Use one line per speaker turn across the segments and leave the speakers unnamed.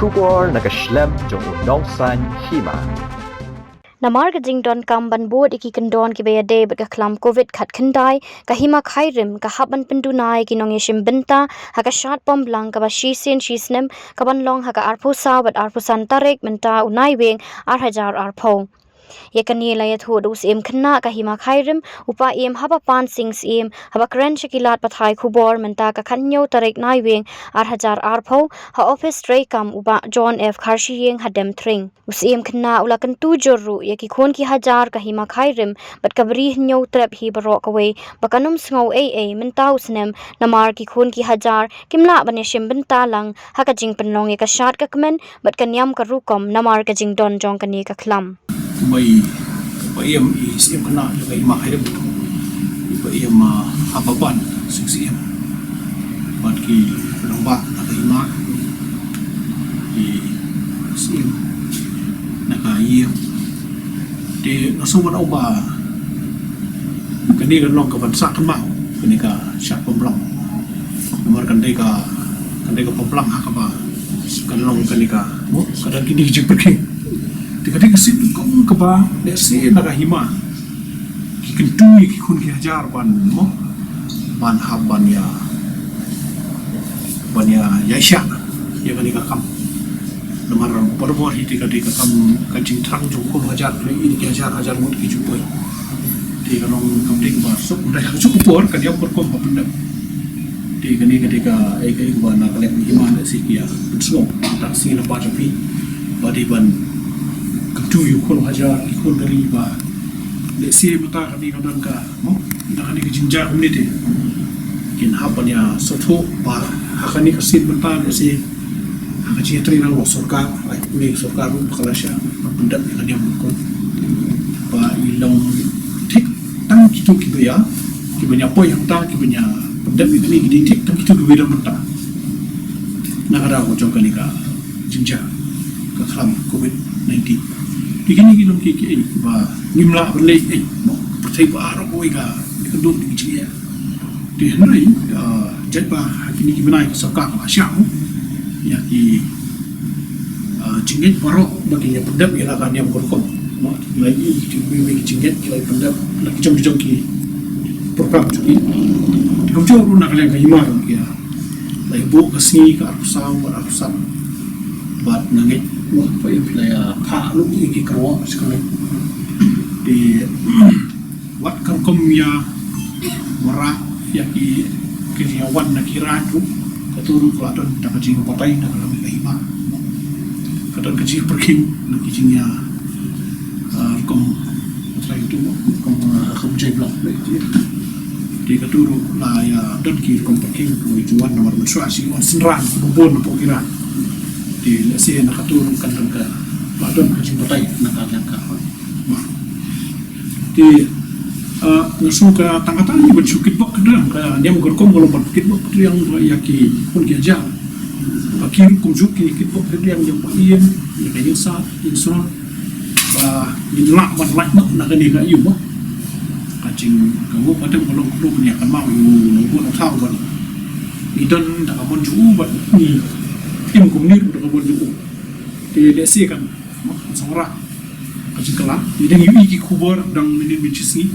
Kubor nakaslem jong unongsan hima.
Namar ka jingdon kam ban board iki kendon ki beya day ka klam covid khat khandai ka hima khairim ka haban pendunai ki nong yeshim benta ha ka shat pom blang ka ba shisin shisnem ka ban long ha ka arpho sa bat arpho santarek menta unai weng 8,000 arpho yakani layat hu dus em khna ka hima khairim upa em haba pan sings em haba kran shakilat pathai khubor menta ka khanyo tarek nai weng 8,000 arpho ha office tray kam uba John F Kharshi yeng hadem thring us em khna ulakan tu jorru yaki khon ki hajar ka hima khairim bat kabri nyo trap hi barok away bakanum sngo a menta usnem namar ki khon ki hajar kimla bane shim benta lang ha ka jing penlong ka shat ka kmen bat kanyam ka rukom namar ka jing don jong kani ka khlam
may paiyam isiyam kana yung makahirap paiyam hababan siksiyam bat ki lomba nakahima isiyam nakahiyam di nasuman au ba kani kan long ka bansa kan mau kani ka syak pemblang nomor kandai ka pemblang hakaba kan long kani ka mo kadang kini jik pergi Tika sit kong kaba desi nakahima kikentui kikun kihajar ban mo ban haban ya yaisha ya kani kakam nomor perbor tika kam kancing terang cukup hajar ini hajar mut kijupoi tika nong kamting masuk udah cukup por kan yang berkom benda tika ni ketika ai ban nakalek hima si kia bersong tak si lepas tapi badi ban tu yukon hajar ikon dari ba lesi mata kami kadang ka mo nakani ke jinjar community kin hapan ya soto ba hakani kasin mata lesi hakaji tri nang sorka ai ni sorka ru kalasya pendat yang mukon ba ilong tik tang kitu kibaya kibanya po yang ta kibanya pendat ini gidi tik tang kitu gibira mata nakara ko jongkani ka jinjar ka kham covid-19 Kini kita mungkin bah nimla berlei mo percaya baharu koi ka dikenduk di kecil di hari jadi bah kini kita naik sokak asyam ya ki jingit baru baginya pendap ya kan yang berkom mo lagi di bumi jingit lagi pendap lagi jom ki program juga di kecil pun nak lihat kahimar ya lagi buat kesini ke arusam buat nangit wah pa yung pilaya kaalo iki kawa sekali di wat karkom ya mara ya ki kiniawan na kiratu katuru kladon takajing patay na kalami kahima kadon kajing perking na kijingnya kom patay itu kom jay blok di katuru la ya don ki kom perking ko juan nomor mensuasi on senran bubon po kira di lesi nakaturun kan ka ladon kajing patay nakakang ka di nasuka tangkatan ni bersukit bok kedang ka dia mengorkom kalau berkit bok yang yaki pun kiaja akir kumjuk kini kit bok yang paiem ya kayu sa insul ba dilak ban lak nak nakani ka yu bok kajing kamu padang kalau klub ni akan mau yu nunggu nak tahu ban idon tak amun juu ban ni tim kumnir udah kabur juga di desi kan seorang kajing kelak jadi iki kubur dan ini bincisi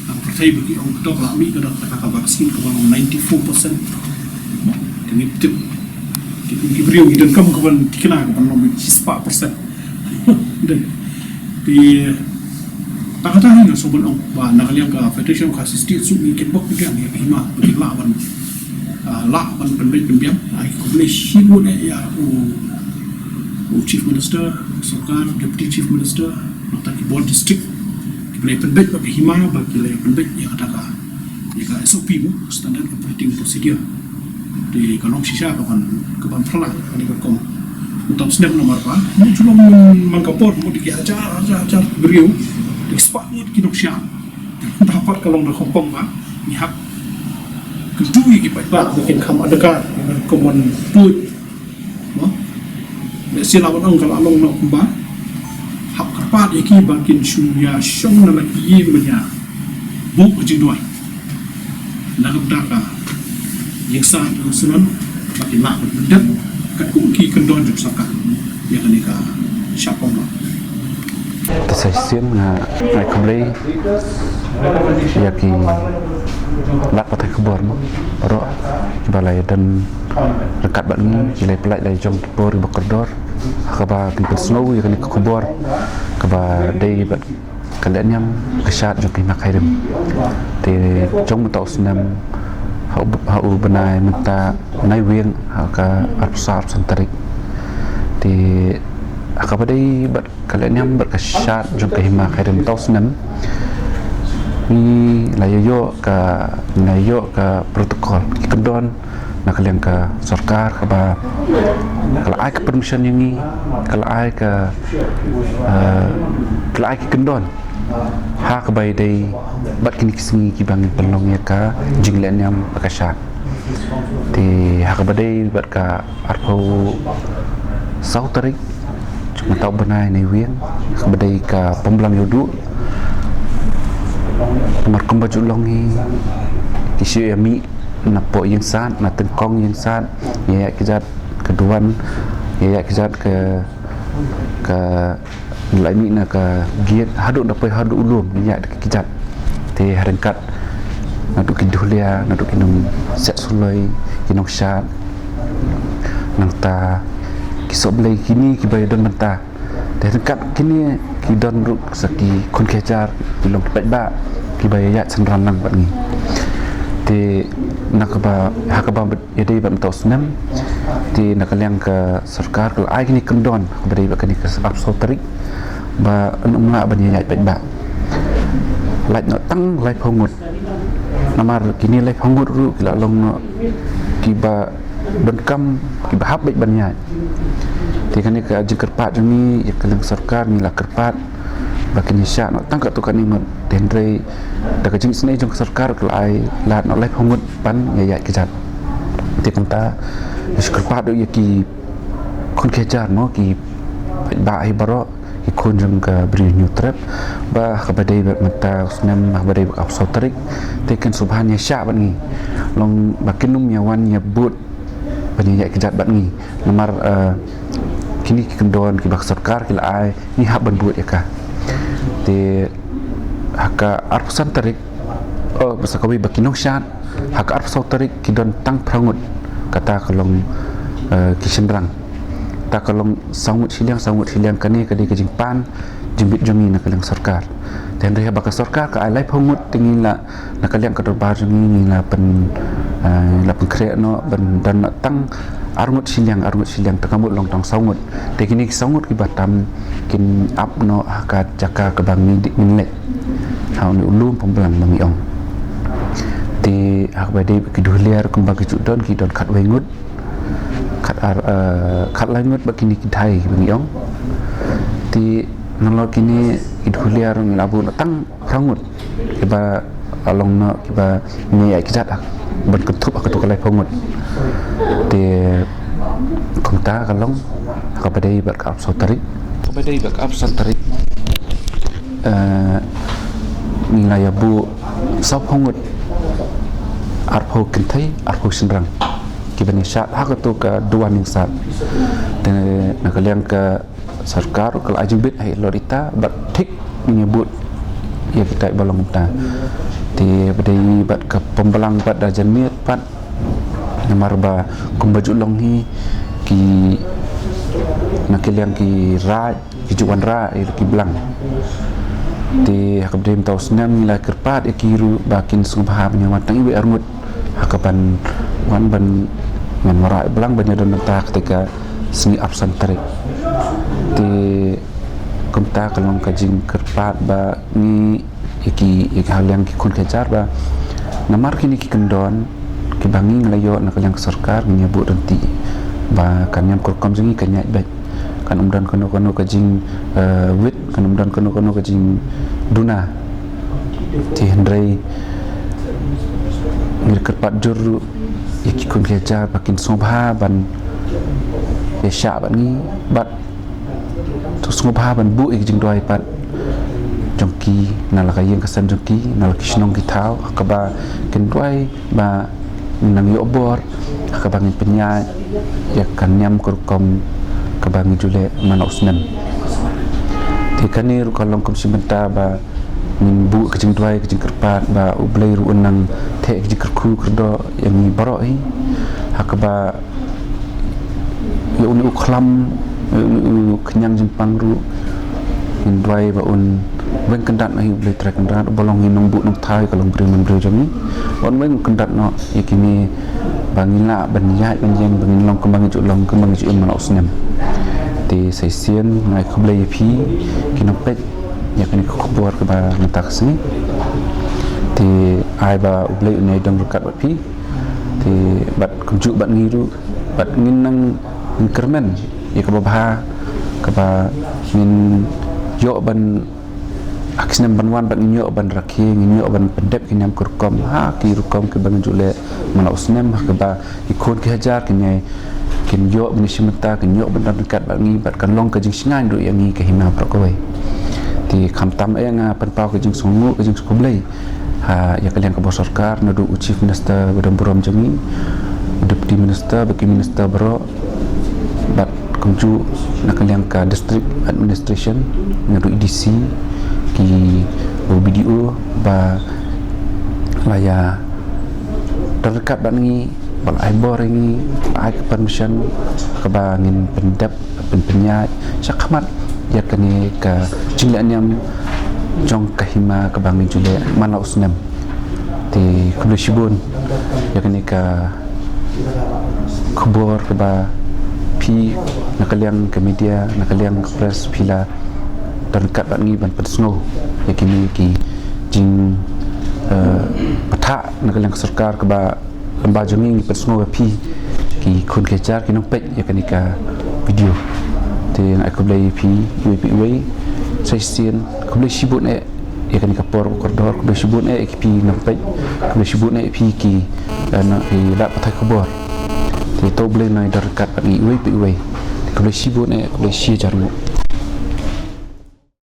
ang percaya bagi orang ketok lami kadang kata vaksin kebang 94% ini tip di beriu dan kamu kapan dikena kapan nomor 4% dan di tak kata hanya sobat orang bah nak lihat ke federation kasus dia suami kitbok juga ni hima bagi lawan lawan pembiam ai komisi pun ya chief minister sokar deputy chief minister atau board district boleh penbet bagi hima bagi layak penbet yang ada ka SOP mu standard operating procedure di kalong sisa kapan perlah ini berkom untuk snap nomor apa mu cuma mangkapor mu dikiajar beriu di spot mu kinoksia dapat kalong dah kompong ba ni hak kedui kita bikin kam adakah common food no sila orang kalau along nak kumba hak karpat iki bakin suya syong na lagi banya buk jidoi nak daka yang sa sunan makin nak benda kat kuki kendon juk saka ya kan ka syapong
Saya siang naik kembali ya ki lat patai kebor ro balai dan rekat bat ni jilai pelai lai jong bor bokordor kaba ki snow ya kan kebor kaba dai bat kalian yang kesat jong ki makairim te jong tau senam hau benai menta nai wing ka arpsar santarik di akaba dai bat kalian yang berkesat jong ki makairim tau senam ni layo ka protokol kendon nak kalian ke sarkar kaba kalau ai ke permission yang ni kalau ai ke kendon ha kebai dai bat kini kismi ki bang pelong ya ka jinglen yang berkesat di ha kebadai bat ka arpo sau tarik cuma tau benai ni wien kebadai ka pemblang yodu markum baju longi isu ya mi napo yang sat na tengkong yang sat ya kejat keduan ya kejat ke lai mi na ke giat haduk dapai haduk ulum ya kejat te harengkat naduk kidulia naduk kinum set sulai kinong sat nang ta kisoblei kini kibai don menta te harengkat kini kidon ruk saki kun kejar belum dapat ba kibayat senran nang bat ni ti nakaba hakaba yadai bat tos nem ti nakaliang ke sarkar kalau ai ni kendon beri ba kini ke sebab soterik ba umla ban yat bat ba lait no tang lai phongut namar kini lai phongut ru kila long no kiba benkam kiba hab ban yat ti kani ke jengkerpat ni ya kelang sarkar ni lah kerpat bakin syak nak tangkap tu kan ni dendre dak jing sini jong sarkar kelai lat nak lai phongut pan ya kejat ti kanta iskerpat do yaki kon kejar no ki ba ai baro ki kon jong ka bri new trap ba khabadai bat mata usnam khabadai bak absotrik teken subhan ya syak ban ni long bakin num yawan ya but ban ya kejat ban ni nomor kini kendon ki bak sarkar kelai ni hab ban buat ya ka di haka arpusan tarik masa kawi bakinong syat haka arpusau tarik kidon tang prangut kata kalong kisendrang ta kalong sangut siliang kani kadi kejing pan jimbit jongi nak kalang sarkar dan reha baka sarkar ka alai phongut tingin la nak kalang ka dorbar jongi ni la pen kre no ban dan tang arngut siliang takamut long tang sangut teknik sangut ki batam kin up no haka jaka ke bangi di minlet hau ni ulum pemblang bangi ong ti hak badi ki duliar kembang ki judon ki don kat wengut kat langut bakini ki dai bangi ong ti nalo kini ki duliar labu tang rangut kiba along no kiba ni ai kijat berketup aku tu kalai pongut di kumta kalong kabadai berkap sotarik nilai bu sop pongut arpo kentai arpo senrang kibani syat hak tu ke dua ningsat dan nakaliang ke sarkar kalau ajibit ai lorita bertik menyebut ya kita balong kita di badai bat ke pembelang bat dajan miat pat namar ba kumbaju longhi ki nakiliang ki raj ki juan ra ki belang di hakabdem tau senam nilai kerpat ikiru bakin subha menyamatan ibu armut hakapan wan ban ngan mara belang banyak don mentah ketika seni absen tarik di kumta kalong kajing kerpat ba ni iki hal yang ki kun kejar ba namar kini ki kendon ki bangi ngelayo nak yang sarkar menyebut renti ba kan yang kurkom jengi kan nyat baik kan umdan kono kajing wit kan umdan kono kajing duna ti hendrai ngir kerpat jur iki kun kejar bakin sobha ban besya ban ni bat tu sobha ban bu iki jing doi pat jongki nalaka yang kesan jongki nalaki sinong ki thau kaba ken doi ba nang yo bor ka bangin penyai ya kan nyam kurkom ka bangin jule mana usnem ti kanir kolong kom simenta ba min bu kecing tuai kecing kerpat ba ublai ru nang the kecing kerku kerdo yang ni barok hi hakba yo unu khlam kenyang jempang ru min tuai ba un wen kendat hi ublai trek kendat bolong nong bu nong thai kalong bri men bri jami on wen kendat no yakini bangila banjat banjeng bangin long kembang ju long kembang ju mana usnem ti sesien ngai khublai phi kinopet ya kini kubur ke ba mentak sini ti ai ba ublai unai dong rekat bat pi ti bat kunjuk bat ngiru bat nginang kermen ya ke ba min yo ban aksinem banwan bat nyo ban rakhi nyo ban pendep kinam kurkom ha ki rukom ke bang jule mana usnem ke ba ikon ke hajar kinai kin yo bin simenta kin yo ban dekat bat ngi bat kan long ke jing singan du yang ngi ke hima prakoi ti khamtam nga penpau ke jing sungu ke jing skublai ha ya kalian ke bos sarkar nadu chief minister bedam buram jami deputy minister bagi minister bro bat kunju nak kalian ke district administration nadu EDC ki BDO ba laya terdekat bat ngi bal ai bor ngi ai permission ke bangin pendap penpenyat syakmat ya kini ke cilian yang jong kahima ke bangin jule mana usnem di kudu shibun ya kini ke kubur ke ba pi nakaliang ke media nakaliang ke press pila terdekat bangi ban persno ya kini ki jing pata nakaliang ke sarkar ke ba lembaga jami persno pi ki kun kejar ki nompek ya kini ke video ti nak aku beli pi UPW sesien aku beli sibut ya kan kapor koridor aku beli sibut pi nampak aku beli sibut pi ki nak dak patai kabor ti to beli nai dekat bagi UPW aku beli sibut aku beli sia jarum